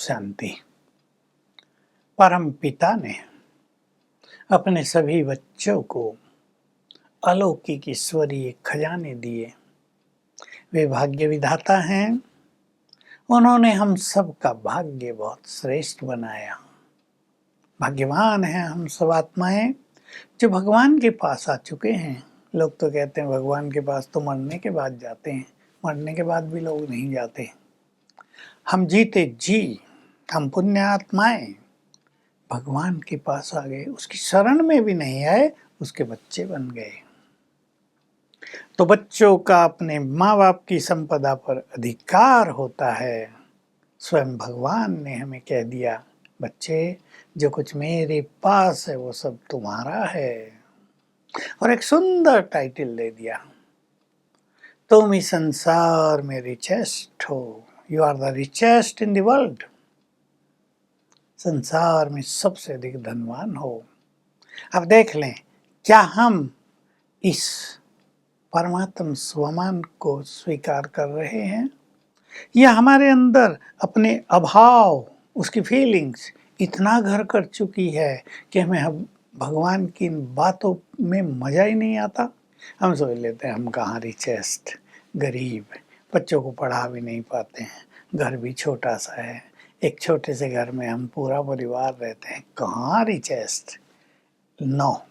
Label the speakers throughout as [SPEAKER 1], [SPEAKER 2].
[SPEAKER 1] शांति। परम पिता ने अपने सभी बच्चों को अलौकिक ईश्वरीय खजाने दिए। वे भाग्य विधाता हैं। उन्होंने हम सब का भाग्य बहुत श्रेष्ठ बनाया। भाग्यवान हैं हम सब आत्माएं जो भगवान के पास आ चुके हैं। लोग तो कहते हैं भगवान के पास तो मरने के बाद जाते हैं। मरने के बाद भी लोग नहीं जाते। हम जीते जी, हम पुण्य आत्माएं भगवान के पास आ गए। उसकी शरण में भी नहीं आए, उसके बच्चे बन गए। तो बच्चों का अपने माँ बाप की संपदा पर अधिकार होता है। स्वयं भगवान ने हमें कह दिया, बच्चे जो कुछ मेरे पास है वो सब तुम्हारा है। और एक सुंदर टाइटल दे दिया, तुम ही संसार में रिचेस्ट हो। You are the richest in the world. संसार में सबसे अधिक धनवान हो। अब देख लें, क्या हम इस परमात्म स्वमान को स्वीकार कर रहे हैं या हमारे अंदर अपने अभाव, उसकी फीलिंग्स इतना घर कर चुकी है कि हमें अब भगवान की इन बातों में मजा ही नहीं आता। हम सोच लेते हैं हम कहाँ रिचेस्ट, गरीब, बच्चों को पढ़ा भी नहीं पाते हैं, घर भी छोटा सा है, एक छोटे से घर में हम पूरा परिवार रहते हैं, कहाँ रिचेस्ट। नो,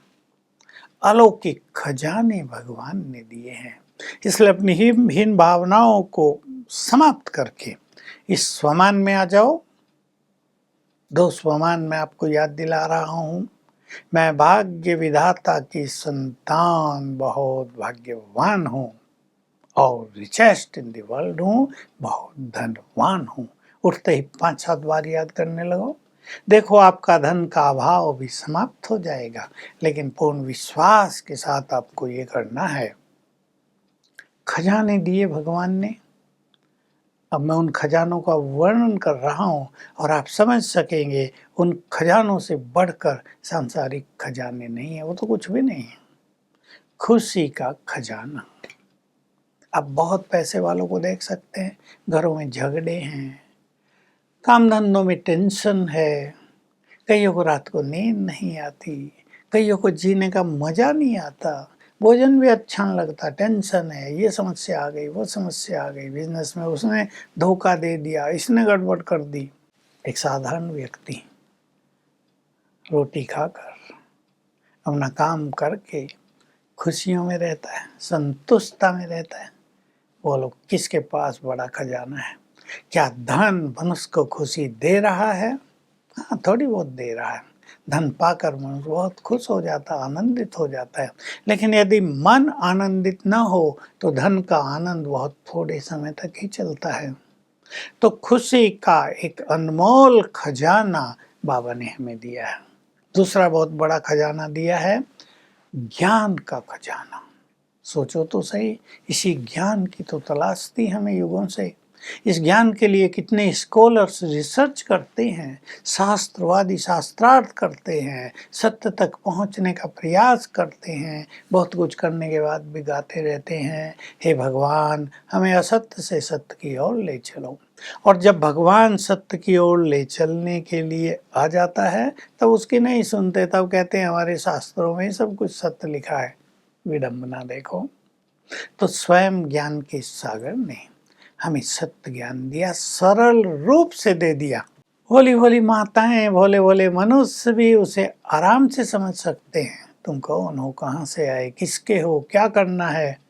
[SPEAKER 1] अलौकिक खजाने भगवान ने दिए हैं। इसलिए अपनी हीन भावनाओं को समाप्त करके इस स्वमान में आ जाओ। दो स्वमान मैं आपको याद दिला रहा हूँ। मैं भाग्य विधाता की संतान बहुत भाग्यवान हूँ और रिचेस्ट इन द वर्ल्ड हूँ, बहुत धनवान हूँ। उठते ही 5-7 बार याद करने लगो। देखो आपका धन का अभाव भी समाप्त हो जाएगा। लेकिन पूर्ण विश्वास के साथ आपको ये करना है। खजाने दिए भगवान ने। अब मैं उन खजानों का वर्णन कर रहा हूँ और आप समझ सकेंगे उन खजानों से बढ़कर सांसारिक खजाने नहीं है। वो तो कुछ भी नहीं है। खुशी का खजाना। आप बहुत पैसे वालों को देख सकते हैं, घरों में झगड़े हैं, काम धंधों में टेंशन है, कईयों को रात को नींद नहीं आती, कईयों को जीने का मजा नहीं आता, भोजन भी अच्छा नहीं लगता, टेंशन है, ये समस्या आ गई, वो समस्या आ गई, बिजनेस में उसने धोखा दे दिया, इसने गड़बड़ कर दी। एक साधारण व्यक्ति रोटी खाकर अपना काम करके खुशियों में रहता है, संतुष्टता में रहता है। बोलो किसके पास बड़ा खजाना है? क्या धन मनुष्य को खुशी दे रहा है? हाँ, थोड़ी बहुत दे रहा है। धन पाकर मनुष्य बहुत खुश हो जाता, आनंदित हो जाता है। लेकिन यदि मन आनंदित न हो तो धन का आनंद बहुत थोड़े समय तक ही चलता है। तो खुशी का एक अनमोल खजाना बाबा ने हमें दिया है। दूसरा बहुत बड़ा खजाना दिया है, ज्ञान का खजाना। सोचो तो सही, इसी ज्ञान की तो तलाश थी हमें युगों से। इस ज्ञान के लिए कितने स्कॉलर्स रिसर्च करते हैं, शास्त्रवादी शास्त्रार्थ करते हैं, सत्य तक पहुंचने का प्रयास करते हैं। बहुत कुछ करने के बाद भी गाते रहते हैं, हे भगवान हमें असत्य से सत्य की ओर ले चलो। और जब भगवान सत्य की ओर ले चलने के लिए आ जाता है तब उसकी नहीं सुनते। तब कहते हैं हमारे शास्त्रों में सब कुछ सत्य लिखा है। विडंबना देखो। तो स्वयं ज्ञान के सागर ने हमें सत्य ज्ञान दिया, सरल रूप से दे दिया। भोली भोली माताएं, भोले भोले मनुष्य भी उसे आराम से समझ सकते हैं। तुम कौन हो, कहाँ से आए, किसके हो, क्या करना है,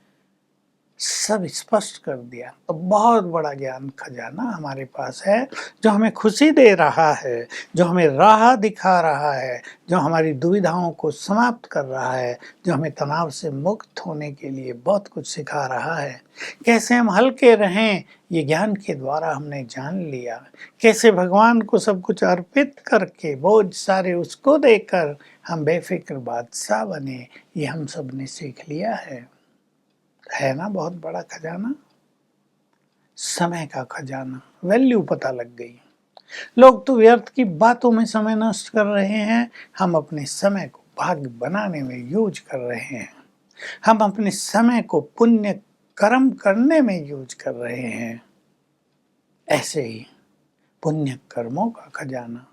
[SPEAKER 1] सब स्पष्ट कर दिया। तो बहुत बड़ा ज्ञान खजाना हमारे पास है जो हमें खुशी दे रहा है, जो हमें राह दिखा रहा है, जो हमारी दुविधाओं को समाप्त कर रहा है, जो हमें तनाव से मुक्त होने के लिए बहुत कुछ सिखा रहा है। कैसे हम हल्के रहें ये ज्ञान के द्वारा हमने जान लिया। कैसे भगवान को सब कुछ अर्पित करके बोझ सारे उसको देकर हम बेफिक्र बादशाह बने, ये हम सब ने सीख लिया है ना। बहुत बड़ा खजाना, समय का खजाना, वैल्यू पता लग गई। लोग तो व्यर्थ की बातों में समय नष्ट कर रहे हैं, हम अपने समय को भाग्य बनाने में यूज कर रहे हैं। हम अपने समय को पुण्य कर्म करने में यूज कर रहे हैं। ऐसे ही पुण्य कर्मों का खजाना,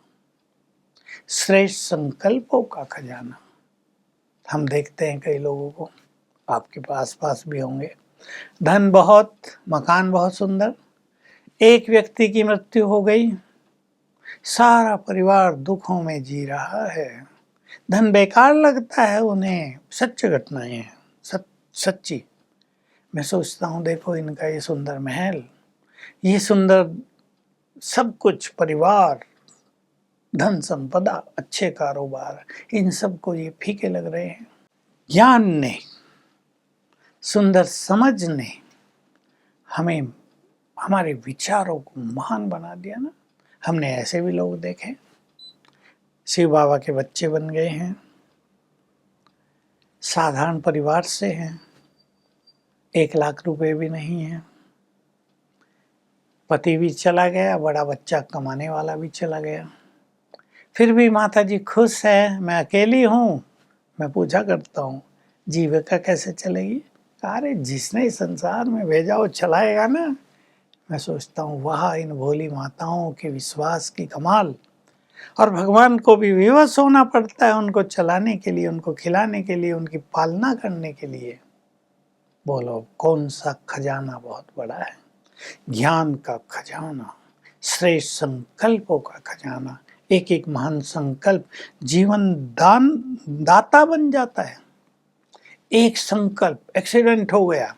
[SPEAKER 1] श्रेष्ठ संकल्पों का खजाना। हम देखते हैं कई लोगों को, आपके पास भी होंगे, धन बहुत, मकान बहुत सुंदर, एक व्यक्ति की मृत्यु हो गई, सारा परिवार दुखों में जी रहा है, धन बेकार लगता है उन्हें। सच्ची घटनाएं हैं, सच्ची। मैं सोचता हूँ देखो इनका ये सुंदर महल, ये सुंदर सब कुछ, परिवार, धन संपदा, अच्छे कारोबार, इन सब को ये फीके लग रहे हैं। ज्ञान ने, सुंदर समझ ने हमें, हमारे विचारों को महान बना दिया ना। हमने ऐसे भी लोग देखे, शिव बाबा के बच्चे बन गए हैं, साधारण परिवार से हैं, 1 लाख रुपए भी नहीं है, पति भी चला गया, बड़ा बच्चा कमाने वाला भी चला गया, फिर भी माता जी खुश है, मैं अकेली हूँ। मैं पूछा करता हूँ जीविका कैसे चलेगी? अरे जिसने इस संसार में भेजा वो चलाएगा ना। मैं सोचता हूँ वाह, इन भोली माताओं के विश्वास की कमाल। और भगवान को भी विवश होना पड़ता है उनको चलाने के लिए, उनको खिलाने के लिए, उनकी पालना करने के लिए। बोलो कौन सा खजाना बहुत बड़ा है? ज्ञान का खजाना, श्रेष्ठ संकल्पों का खजाना। एक एक महान संकल्प जीवन दाता बन जाता है। एक संकल्प, एक्सीडेंट हो गया,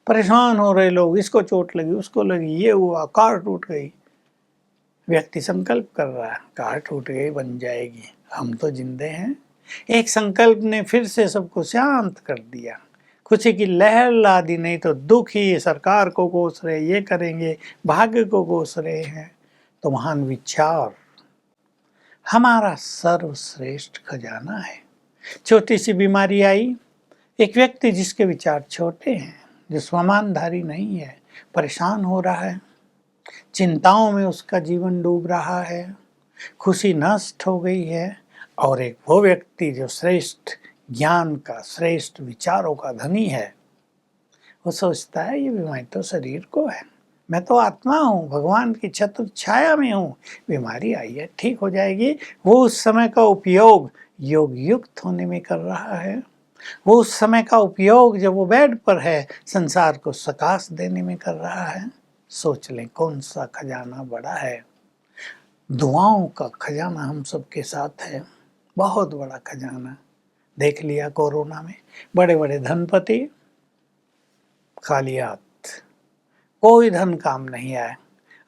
[SPEAKER 1] परेशान हो रहे लोग, इसको चोट लगी, उसको लगी, ये हुआ, कार टूट गई, व्यक्ति संकल्प कर रहा है कार टूट गई, बन जाएगी, हम तो जिंदे हैं। एक संकल्प ने फिर से सबको शांत कर दिया, खुशी की लहर ला दी। नहीं तो दुख ही सरकार को कोस रहे, ये करेंगे, भाग्य को कोस रहे हैं। तो महान विचार हमारा सर्वश्रेष्ठ खजाना है। छोटी सी बीमारी आई, एक व्यक्ति जिसके विचार छोटे हैं, जो स्वमानधारी नहीं है, परेशान हो रहा है, चिंताओं में उसका जीवन डूब रहा है, खुशी नष्ट हो गई है। और एक वो व्यक्ति जो श्रेष्ठ ज्ञान का, श्रेष्ठ विचारों का धनी है, वो सोचता है ये बीमारी तो शरीर को है, मैं तो आत्मा हूँ, भगवान की छत्र छाया में हूँ, बीमारी आई है ठीक हो जाएगी। वो उस समय का उपयोग योग युक्त होने में कर रहा है। वो उस समय का उपयोग जब वो बेड पर है संसार को सकाश देने में कर रहा है। सोच लें कौन सा खजाना बड़ा है। दुआओं का खजाना हम सबके साथ है, बहुत बड़ा खजाना। देख लिया कोरोना में, बड़े बड़े धनपति खाली हाथ, कोई धन काम नहीं आया,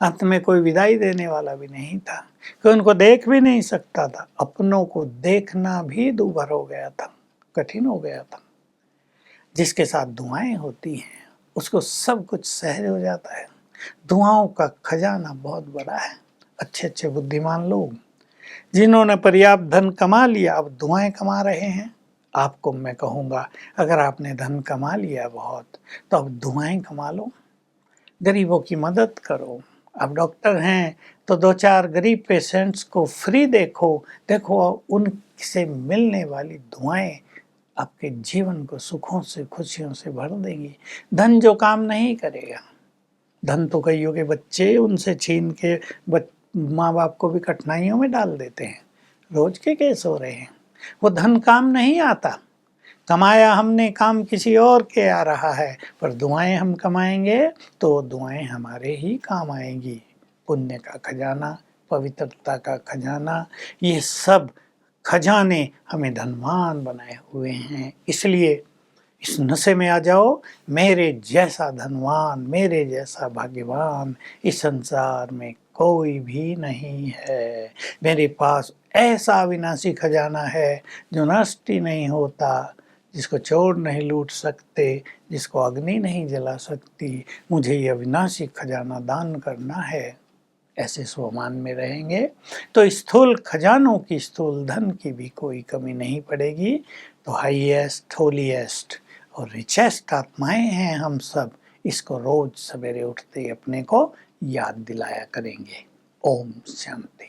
[SPEAKER 1] अंत में कोई विदाई देने वाला भी नहीं था, कोई उनको देख भी नहीं सकता था, अपनों को देखना भी दूभर हो गया था, कठिन हो गया था। जिसके साथ दुआएं होती हैं उसको सब कुछ सहज हो जाता है। दुआओं का खजाना बहुत बड़ा है। अच्छे अच्छे बुद्धिमान लोग जिन्होंने पर्याप्त धन कमा लिया अब दुआएं कमा रहे हैं। आपको मैं कहूँगा अगर आपने धन कमा लिया बहुत तो अब दुआएं कमा लो, गरीबों की मदद करो। आप डॉक्टर हैं तो 2-4 गरीब पेशेंट्स को फ्री देखो उनसे मिलने वाली दुआएं आपके जीवन को सुखों से, खुशियों से भर देंगी। धन जो काम नहीं करेगा, धन तो कईयों के बच्चे उनसे छीन के माँ बाप को भी कठिनाइयों में डाल देते हैं, रोज के केस हो रहे हैं। वो धन काम नहीं आता, कमाया हमने काम किसी और के आ रहा है, पर दुआएं हम कमाएंगे तो दुआएं हमारे ही काम आएंगी। पुण्य का खजाना, पवित्रता का खजाना, ये सब खजाने हमें धनवान बनाए हुए हैं। इसलिए इस नशे में आ जाओ, मेरे जैसा धनवान, मेरे जैसा भाग्यवान इस संसार में कोई भी नहीं है। मेरे पास ऐसा अविनाशी खजाना है जो नष्ट ही नहीं होता, जिसको चोर नहीं लूट सकते, जिसको अग्नि नहीं जला सकती। मुझे ये अविनाशी खजाना दान करना है। ऐसे स्वमान में रहेंगे तो स्थूल खजानों की, स्थूल धन की भी कोई कमी नहीं पड़ेगी। तो हाईएस्ट, होलीएस्ट और रिचेस्ट आत्माएं हैं हम सब, इसको रोज सवेरे उठते अपने को याद दिलाया करेंगे। ओम शांति।